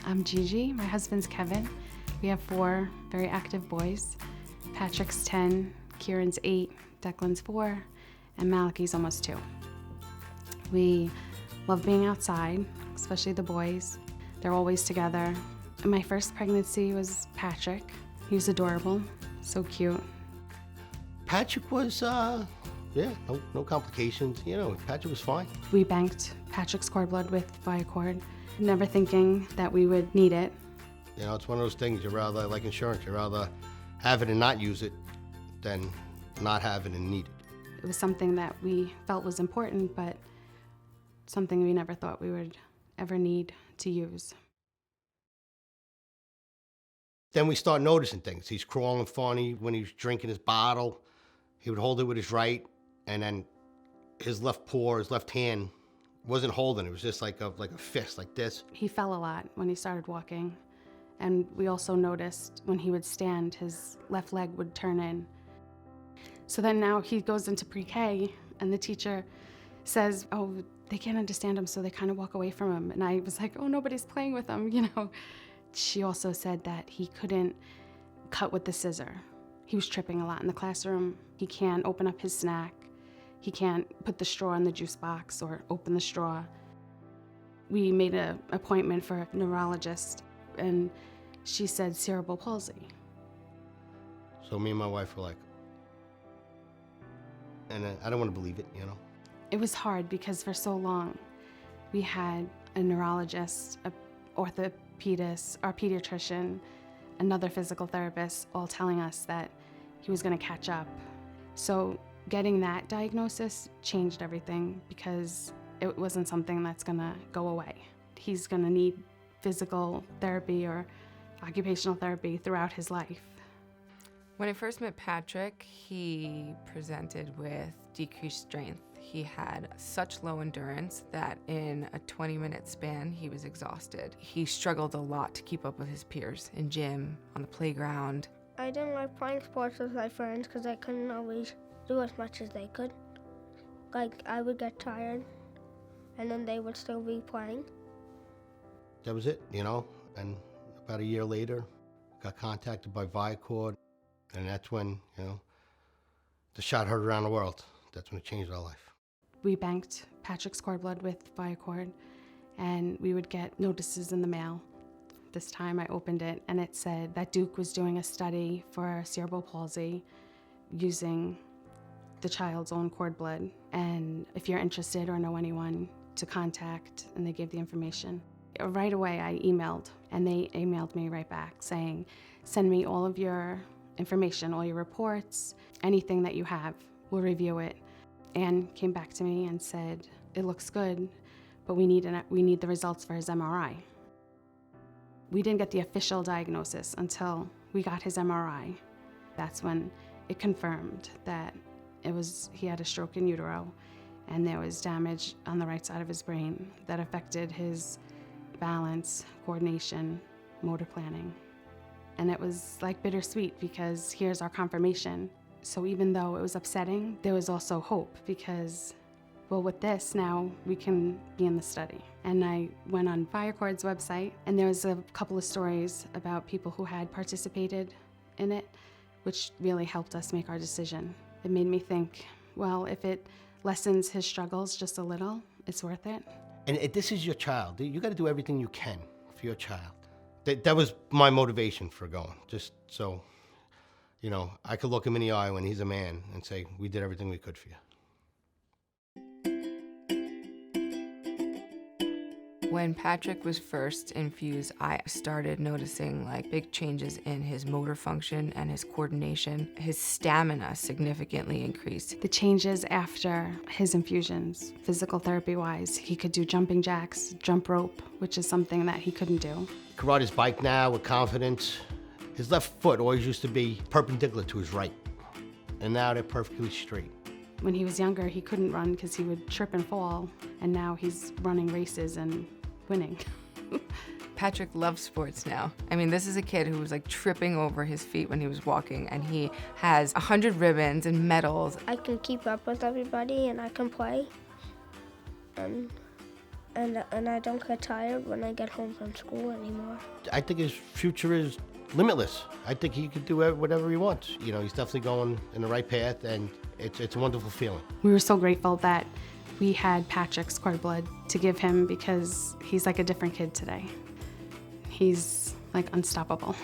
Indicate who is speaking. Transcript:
Speaker 1: I'm Gigi, my husband's Kevin. We have 4 very active boys. Patrick's 10, Kieran's 8, Declan's 4, and Malachi's almost 2. We love being outside, especially the boys. They're always together. And my first pregnancy was Patrick. He was adorable, so cute.
Speaker 2: Patrick was, no complications. Patrick was fine.
Speaker 1: We banked Patrick's cord blood with ViaCord, never thinking that we would need it.
Speaker 2: It's one of those things, you'd rather, like insurance, you'd rather have it and not use it than not have it and need it.
Speaker 1: It was something that we felt was important, but something we never thought we would ever need to use.
Speaker 2: Then we start noticing things. He's crawling funny. When he was drinking his bottle, he would hold it with his right, and then his left paw, his left hand, wasn't holding. It was just like a fist, like this.
Speaker 1: He fell a lot when he started walking. And we also noticed when he would stand, his left leg would turn in. So then now he goes into pre-K, and the teacher says, oh, they can't understand him, so they kind of walk away from him. And I was like, oh, nobody's playing with him, She also said that he couldn't cut with the scissor. He was tripping a lot in the classroom. He can't open up his snack. He can't put the straw in the juice box or open the straw. We made an appointment for a neurologist, and she said cerebral palsy.
Speaker 2: So me and my wife were like, and I don't want to believe it,
Speaker 1: It was hard because for so long we had a neurologist, an orthopedist, our pediatrician, another physical therapist, all telling us that he was going to catch up. So getting that diagnosis changed everything because it wasn't something that's going to go away. He's going to need physical therapy or occupational therapy throughout his life.
Speaker 3: When I first met Patrick, he presented with decreased strength. He had such low endurance that in a 20-minute span, he was exhausted. He struggled a lot to keep up with his peers in gym, on the playground.
Speaker 4: I didn't like playing sports with my friends because I couldn't always do as much as they could. Like, I would get tired, and then they would still be playing.
Speaker 2: That was it, And about a year later, got contacted by ViaCord, and that's when, the shot heard around the world. That's when it changed our life.
Speaker 1: We banked Patrick's cord blood with ViaCord, and we would get notices in the mail. This time I opened it, and it said that Duke was doing a study for cerebral palsy using the child's own cord blood, and if you're interested or know anyone to contact, and they gave the information. Right away I emailed, and they emailed me right back saying, send me all of your information, all your reports, anything that you have, we'll review it. And came back to me and said, it looks good, but we need the results for his MRI. We didn't get the official diagnosis until we got his MRI. That's when it confirmed that he had a stroke in utero, and there was damage on the right side of his brain that affected his balance, coordination, motor planning. And it was like bittersweet because here's our confirmation. So even though it was upsetting, there was also hope because, with this now we can be in the study. And I went on ViaCord's website, and there was a couple of stories about people who had participated in it, which really helped us make our decision. It made me think, if it lessens his struggles just a little, it's worth it.
Speaker 2: And this is your child. You got to do everything you can for your child. That was my motivation for going, just so, I could look him in the eye when he's a man and say, we did everything we could for you.
Speaker 3: When Patrick was first infused, I started noticing big changes in his motor function and his coordination. His stamina significantly increased.
Speaker 1: The changes after his infusions, physical therapy-wise, he could do jumping jacks, jump rope, which is something that he couldn't do.
Speaker 2: He could ride his bike now with confidence. His left foot always used to be perpendicular to his right, and now they're perfectly straight.
Speaker 1: When he was younger, he couldn't run because he would trip and fall, and now he's running races and winning.
Speaker 3: Patrick loves sports now. I mean, this is a kid who was tripping over his feet when he was walking, and he has 100 ribbons and medals.
Speaker 4: I can keep up with everybody, and I can play. And and I don't get tired when I get home from school anymore.
Speaker 2: I think his future is limitless. I think he could do whatever he wants. You know, he's definitely going in the right path, and it's a wonderful feeling.
Speaker 1: We were so grateful that we had Patrick's cord blood to give him because he's like a different kid today. He's like unstoppable.